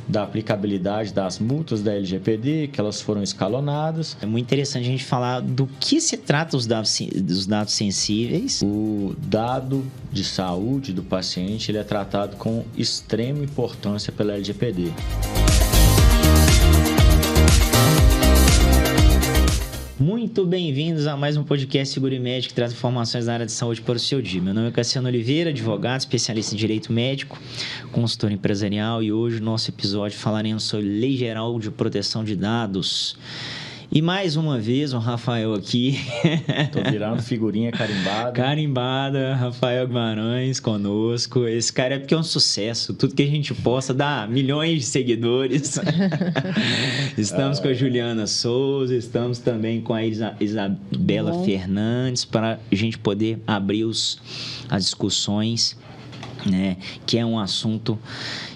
da aplicabilidade das multas da LGPD, que elas foram escalonadas. É muito interessante a gente falar do que se trata os dados sensíveis. O dado de saúde do paciente ele é tratado com extrema importância pela LGPD. Muito bem-vindos a mais um podcast Seguro e Médico que traz informações da área de saúde para o seu dia. Meu nome é Cassiano Oliveira, advogado, especialista em direito médico, consultor empresarial, e hoje no nosso episódio falaremos sobre Lei Geral de Proteção de Dados. E mais uma vez o Rafael aqui. Tô virando figurinha carimbada. Carimbada, Rafael Guimarães conosco. Esse cara é porque é um sucesso. Tudo que a gente posta dá milhões de seguidores. Estamos com a Juliana Souza, estamos também com a Isabela Fernandes para a gente poder abrir as discussões, né? Que é um assunto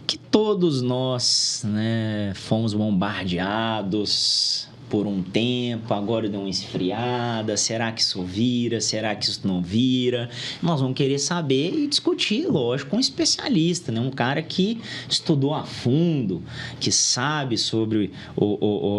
que todos nós, né, fomos bombardeados por um tempo, agora deu uma esfriada, será que isso vira, será que isso não vira? Nós vamos querer saber e discutir, lógico, com um especialista, né? Um cara que estudou a fundo, que sabe sobre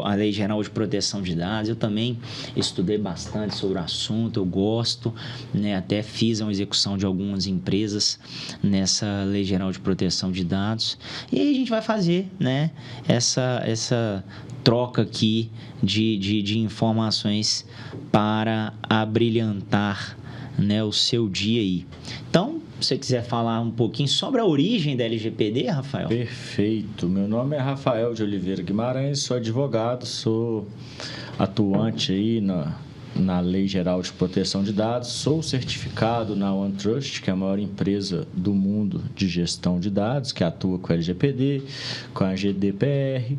a Lei Geral de Proteção de Dados. Eu também estudei bastante sobre o assunto, eu gosto, né? Até fiz uma execução de algumas empresas nessa Lei Geral de Proteção de Dados. E aí a gente vai fazer, né, essa troca aqui de informações para abrilhantar, né, o seu dia aí. Então, se você quiser falar um pouquinho sobre a origem da LGPD, Rafael? Perfeito. Meu nome é Rafael de Oliveira Guimarães, sou advogado, sou atuante aí na Lei Geral de Proteção de Dados, sou certificado na OneTrust, que é a maior empresa do mundo de gestão de dados, que atua com a LGPD, com a GDPR,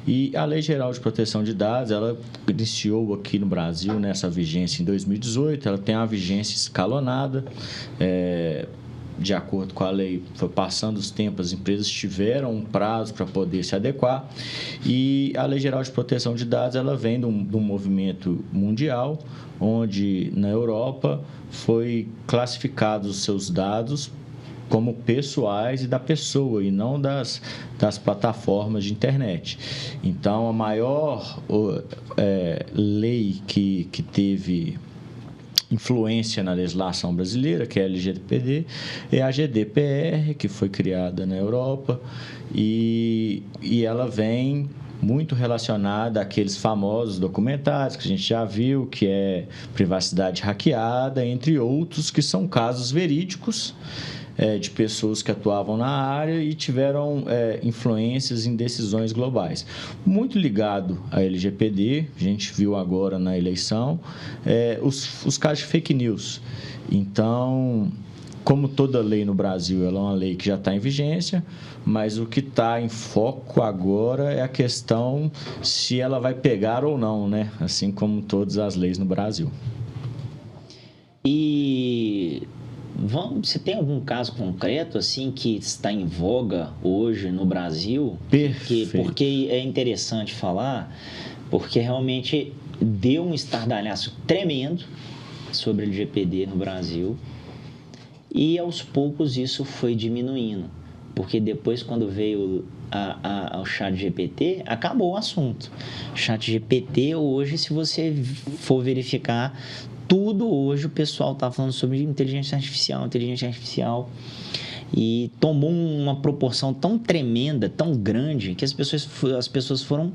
e a Lei Geral de Proteção de Dados, ela iniciou aqui no Brasil nessa vigência em 2018, ela tem uma vigência escalonada, de acordo com a lei, foi passando os tempos, as empresas tiveram um prazo para poder se adequar, e a Lei Geral de Proteção de Dados ela vem de um movimento mundial, onde na Europa foi classificados os seus dados como pessoais e da pessoa, e não das plataformas de internet. Então, a maior lei que teve influência na legislação brasileira, que é a LGPD, é a GDPR, que foi criada na Europa, e ela vem muito relacionada àqueles famosos documentários que a gente já viu, que é privacidade hackeada, entre outros, que são casos verídicos de pessoas que atuavam na área e tiveram influências em decisões globais. Muito ligado à LGPD, a gente viu agora na eleição, os casos de fake news. Então, como toda lei no Brasil, ela é uma lei que já está em vigência, mas o que está em foco agora é a questão se ela vai pegar ou não, né? Assim como todas as leis no Brasil. E você tem algum caso concreto assim que está em voga hoje no Brasil? Perfeito. Porque é interessante falar, porque realmente deu um estardalhaço tremendo sobre o LGPD no Brasil, e aos poucos isso foi diminuindo, porque depois, quando veio o ChatGPT, acabou o assunto. ChatGPT hoje, se você for verificar, tudo hoje o pessoal está falando sobre inteligência artificial, e tomou uma proporção tão tremenda, tão grande, que as pessoas foram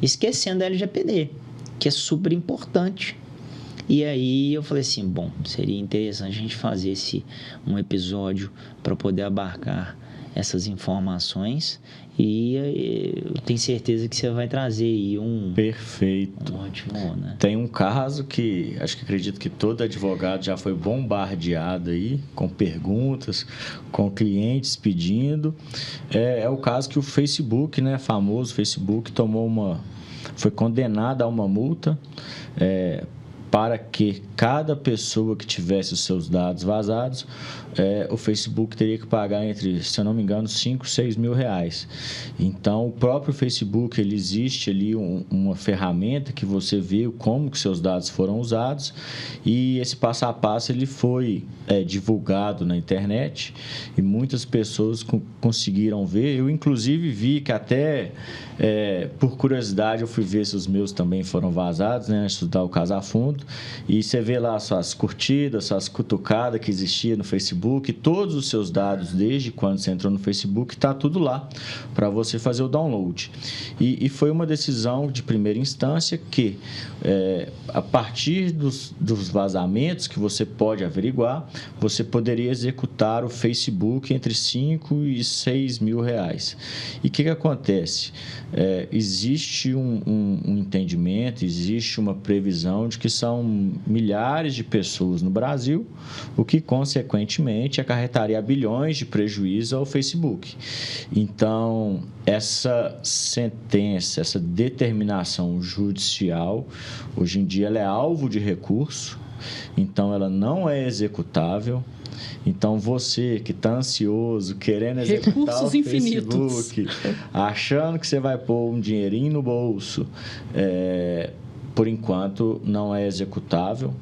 esquecendo da LGPD, que é super importante. E aí eu falei assim, bom, seria interessante a gente fazer um episódio para poder abarcar essas informações, e eu tenho certeza que você vai trazer aí Perfeito. Um ótimo, né? Tem um caso que acredito que todo advogado já foi bombardeado aí com perguntas, com clientes pedindo. É o caso que o Facebook, né, famoso Facebook, foi condenado a uma multa para que cada pessoa que tivesse os seus dados vazados, o Facebook teria que pagar entre, se eu não me engano, 5, 6 mil reais. Então, o próprio Facebook, ele existe ali uma ferramenta que você vê como que seus dados foram usados, e esse passo a passo ele foi divulgado na internet e muitas pessoas conseguiram ver. Eu, inclusive, vi que até, por curiosidade, eu fui ver se os meus também foram vazados, né, estudar o caso a fundo, e você vê lá suas curtidas, suas cutucadas que existia no Facebook, todos os seus dados, desde quando você entrou no Facebook, está tudo lá para você fazer o download. E foi uma decisão de primeira instância que, a partir dos vazamentos que você pode averiguar, você poderia executar o Facebook entre 5 e 6 mil reais. E o que acontece? Existe um entendimento, existe uma previsão de que são milhares de pessoas no Brasil, o que, consequentemente, acarretaria bilhões de prejuízo ao Facebook. Então, essa sentença, essa determinação judicial, hoje em dia ela é alvo de recurso, então ela não é executável. Então, você que está ansioso, querendo executar o Facebook, achando que você vai pôr um dinheirinho no bolso, por enquanto não é executável.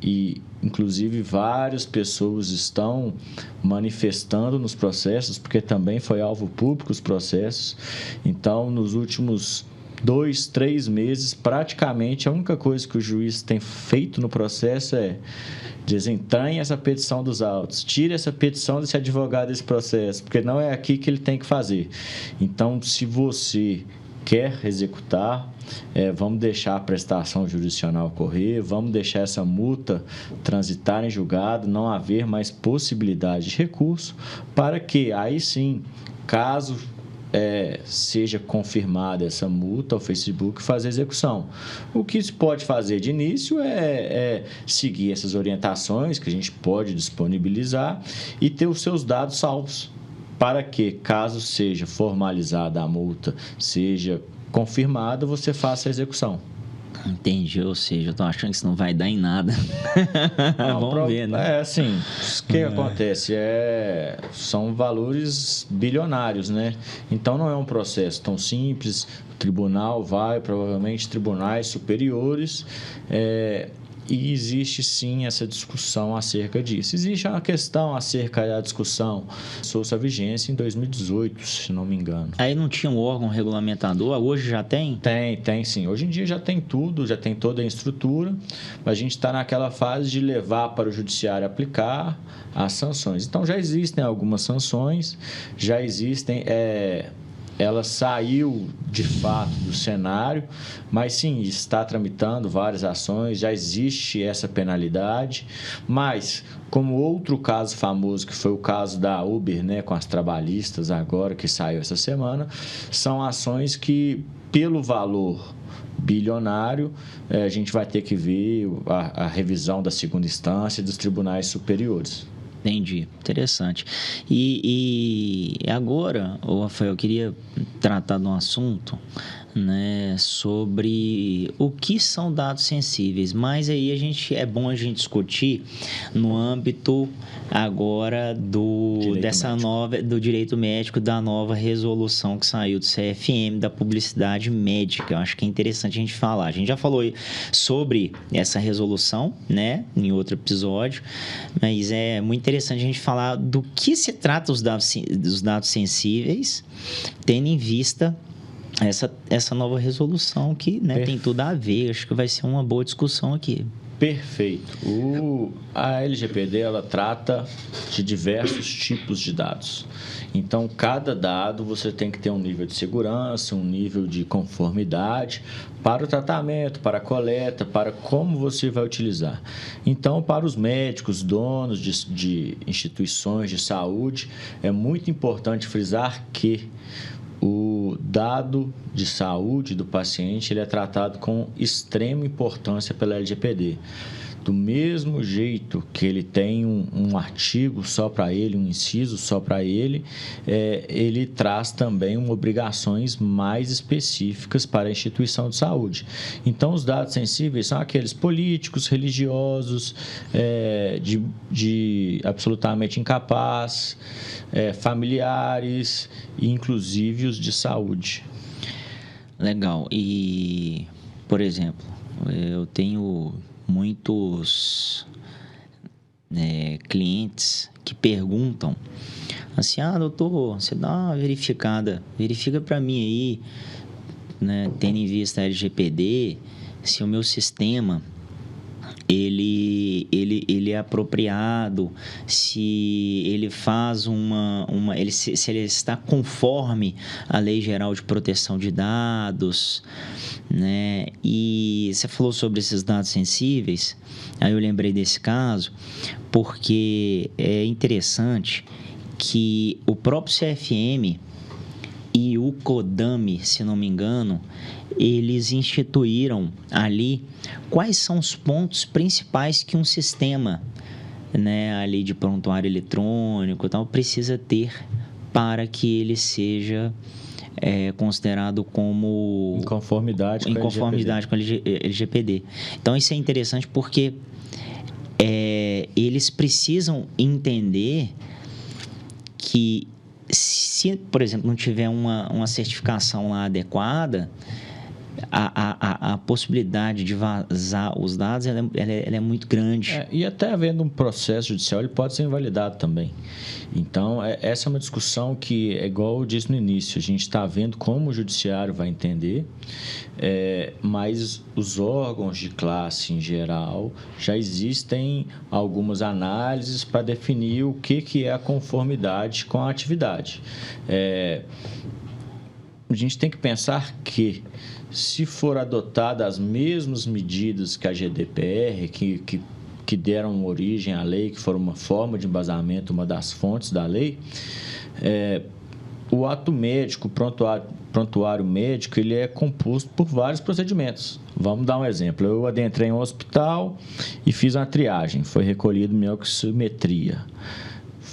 E, inclusive, várias pessoas estão manifestando nos processos, porque também foi alvo público os processos. Então, nos últimos 2, 3 meses, praticamente a única coisa que o juiz tem feito no processo é desentranhe essa petição dos autos, tire essa petição desse advogado desse processo, porque não é aqui que ele tem que fazer. Então, se você quer executar, vamos deixar a prestação jurisdicional ocorrer, vamos deixar essa multa transitar em julgado, não haver mais possibilidade de recurso, para que aí sim, caso seja confirmada essa multa, o Facebook fazer execução. O que se pode fazer de início é seguir essas orientações que a gente pode disponibilizar e ter os seus dados salvos, para que, caso seja formalizada a multa, seja confirmada, você faça a execução. Entendi, ou seja, eu estou achando que isso não vai dar em nada. Vamos ver, né? Assim, o que acontece? São valores bilionários, né? Então, não é um processo tão simples. O tribunal provavelmente, tribunais superiores, e existe sim essa discussão acerca disso. Existe uma questão acerca da discussão sobre sua vigência em 2018, se não me engano. Aí não tinha um órgão regulamentador, hoje já tem? Tem sim. Hoje em dia já tem tudo, já tem toda a estrutura, mas a gente está naquela fase de levar para o judiciário aplicar as sanções. Então já existem algumas sanções, já existem... Ela saiu de fato do cenário, mas sim, está tramitando várias ações, já existe essa penalidade, mas como outro caso famoso, que foi o caso da Uber, né, com as trabalhistas agora, que saiu essa semana, são ações que, pelo valor bilionário, a gente vai ter que ver a revisão da segunda instância e dos tribunais superiores. Entendi, interessante. E agora, Rafael, eu queria tratar de um assunto, né, sobre o que são dados sensíveis, mas aí é bom a gente discutir no âmbito agora do direito médico, da nova resolução que saiu do CFM, da publicidade médica. Eu acho que é interessante a gente falar. A gente já falou sobre essa resolução, né, em outro episódio, mas é muito interessante a gente falar do que se trata dos dados sensíveis, tendo em vista essa nova resolução que, né, tem tudo a ver. Acho que vai ser uma boa discussão aqui. Perfeito. A LGPD, ela trata de diversos tipos de dados. Então, cada dado você tem que ter um nível de segurança, um nível de conformidade para o tratamento, para a coleta, para como você vai utilizar. Então, para os médicos, donos de instituições de saúde, é muito importante frisar que o dado de saúde do paciente ele é tratado com extrema importância pela LGPD. Do mesmo jeito que ele tem um artigo só para ele, um inciso só para ele, ele traz também obrigações mais específicas para a instituição de saúde. Então, os dados sensíveis são aqueles políticos, religiosos, de absolutamente incapaz, familiares e inclusive os de saúde. Legal. E, por exemplo, eu tenho muitos clientes que perguntam assim: doutor, você dá uma verificada, verifica para mim aí, né, tendo em vista a LGPD, se o meu sistema ele é apropriado, se ele faz se ele está conforme a Lei Geral de Proteção de Dados, né? E você falou sobre esses dados sensíveis, aí eu lembrei desse caso, porque é interessante que o próprio CFM e o CODAME, se não me engano, eles instituíram ali quais são os pontos principais que um sistema, né, ali de prontuário eletrônico e tal, precisa ter para que ele seja considerado como... Em conformidade com a LGPD. Então, isso é interessante porque eles precisam entender que se, por exemplo, não tiver uma certificação lá adequada, a possibilidade de vazar os dados ela é muito grande. E até havendo um processo judicial, ele pode ser invalidado também. Então, essa é uma discussão que, é igual eu disse no início, a gente está vendo como o judiciário vai entender, mas os órgãos de classe em geral, já existem algumas análises para definir o que é a conformidade com a atividade. A gente tem que pensar que, se for adotada as mesmas medidas que a GDPR, que deram origem à lei, que foram uma forma de embasamento, uma das fontes da lei, o ato médico, o prontuário médico, ele é composto por vários procedimentos. Vamos dar um exemplo. Eu adentrei em um hospital e fiz uma triagem. Foi recolhido minha oximetria.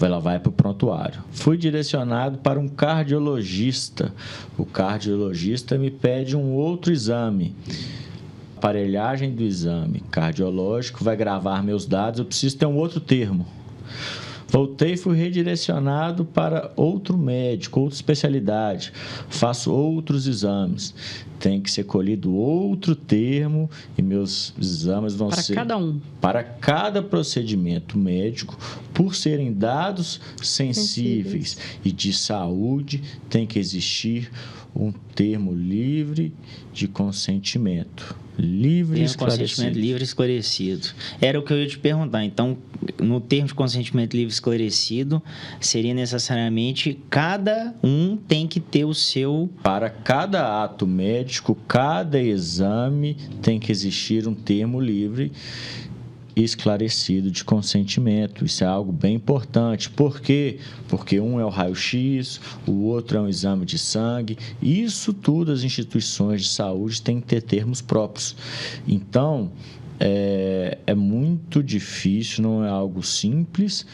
Ela vai para o prontuário. Fui direcionado para um cardiologista. O cardiologista me pede um outro exame. A aparelhagem do exame cardiológico vai gravar meus dados. Eu preciso ter um outro termo. Voltei e fui redirecionado para outro médico, outra especialidade. Faço outros exames. Tem que ser colhido outro termo e meus exames vão ser... Para cada um. Para cada procedimento médico, por serem dados sensíveis e de saúde, tem que existir um termo livre de consentimento. Livre e esclarecido. Consentimento livre e esclarecido. Era o que eu ia te perguntar. Então, no termo de consentimento livre e esclarecido, seria necessariamente cada um tem que ter o seu... Para cada ato médico, cada exame, tem que existir um termo livre e esclarecido de consentimento. Isso é algo bem importante. Por quê? Porque um é o raio-x, o outro é um exame de sangue. Isso tudo as instituições de saúde têm que ter termos próprios. Então, é muito difícil, não é algo simples,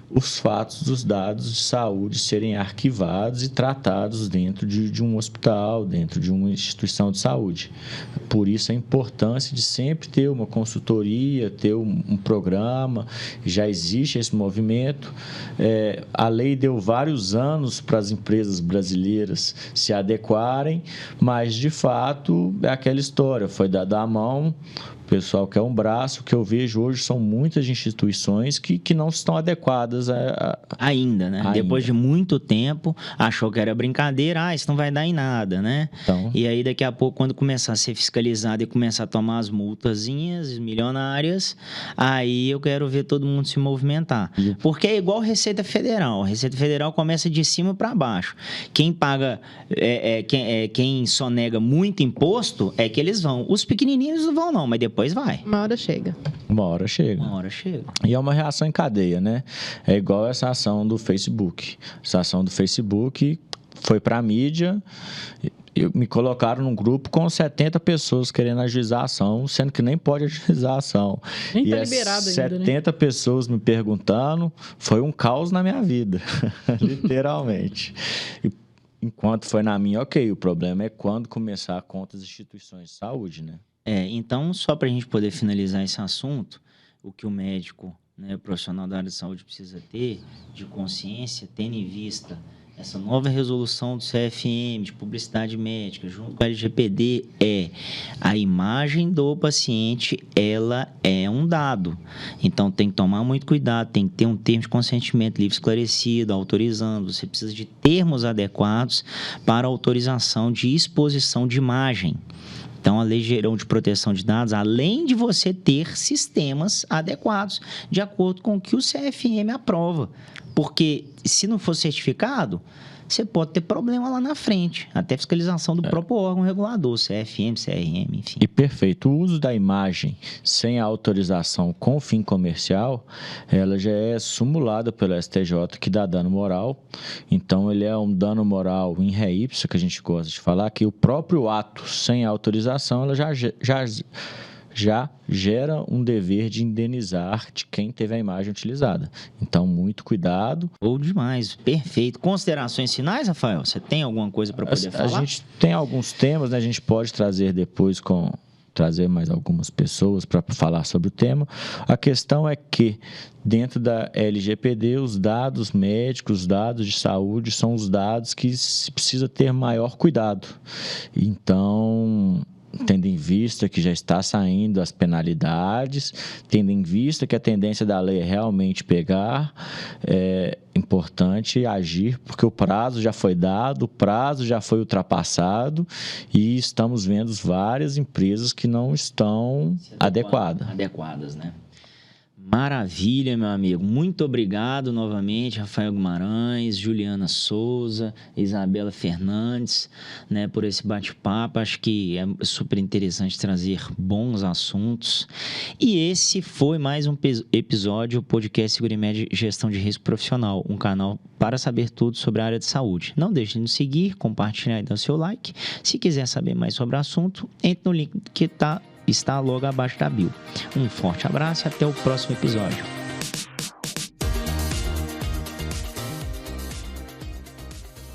os fatos dos dados de saúde serem arquivados e tratados dentro de um hospital, dentro de uma instituição de saúde. Por isso a importância de sempre ter uma consultoria, ter um programa. Já existe esse movimento. A lei deu vários anos para as empresas brasileiras se adequarem, mas de fato é aquela história, foi dada a mão, o pessoal quer um braço. O que eu vejo hoje são muitas instituições que não estão adequadas ainda, né? Ainda. Depois de muito tempo, achou que era brincadeira, isso não vai dar em nada, né? Então... E aí, daqui a pouco, quando começar a ser fiscalizado e começar a tomar as multazinhas milionárias, aí eu quero ver todo mundo se movimentar. Porque é igual Receita Federal. A Receita Federal começa de cima para baixo. Quem paga, quem só nega muito imposto, é que eles vão. Os pequenininhos não vão, não, mas depois vai. Uma hora chega. Uma hora chega. Uma hora chega. E é uma reação em cadeia, né? É igual essa ação do Facebook. Essa ação do Facebook foi para a mídia me colocaram num grupo com 70 pessoas querendo ajuizar a ação, sendo que nem pode ajuizar a ação. Nem tá liberado ainda, né? 70 pessoas me perguntando, foi um caos na minha vida, literalmente. E, enquanto foi na minha, ok, o problema é quando começar contra as instituições de saúde, né? Então, só para a gente poder finalizar esse assunto, o que o médico, né, o profissional da área de saúde precisa ter de consciência, tendo em vista essa nova resolução do CFM, de publicidade médica, junto com a LGPD, a imagem do paciente, ela é um dado. Então, tem que tomar muito cuidado, tem que ter um termo de consentimento livre esclarecido, autorizando. Você precisa de termos adequados para autorização de exposição de imagem. Então, a Lei Geral de Proteção de Dados, além de você ter sistemas adequados, de acordo com o que o CFM aprova. Porque, se não for certificado, você pode ter problema lá na frente. Até fiscalização do próprio órgão regulador, CFM, CRM, enfim. E perfeito. O uso da imagem sem a autorização com fim comercial, ela já é simulada pelo STJ, que dá dano moral. Então, ele é um dano moral in re ipsa, que a gente gosta de falar, que o próprio ato sem autorização, ela já gera um dever de indenizar de quem teve a imagem utilizada. Então, muito cuidado. Ou demais, perfeito. Considerações finais, Rafael? Você tem alguma coisa para poder falar? A gente tem alguns temas, né? A gente pode trazer depois trazer mais algumas pessoas para falar sobre o tema. A questão é que, dentro da LGPD, os dados médicos, os dados de saúde, são os dados que se precisa ter maior cuidado. Então, tendo em vista que já está saindo as penalidades, tendo em vista que a tendência da lei é realmente pegar, é importante agir, porque o prazo já foi dado, o prazo já foi ultrapassado e estamos vendo várias empresas que não estão adequadas, né? Maravilha, meu amigo. Muito obrigado novamente, Rafael Guimarães, Juliana Souza, Isabela Fernandes, né, por esse bate-papo. Acho que é super interessante trazer bons assuntos. E esse foi mais um episódio do podcast Seguro e Médio Gestão de Risco Profissional, um canal para saber tudo sobre a área de saúde. Não deixe de nos seguir, compartilhar e dar o seu like. Se quiser saber mais sobre o assunto, entre no link que está logo abaixo da bio. Um forte abraço e até o próximo episódio.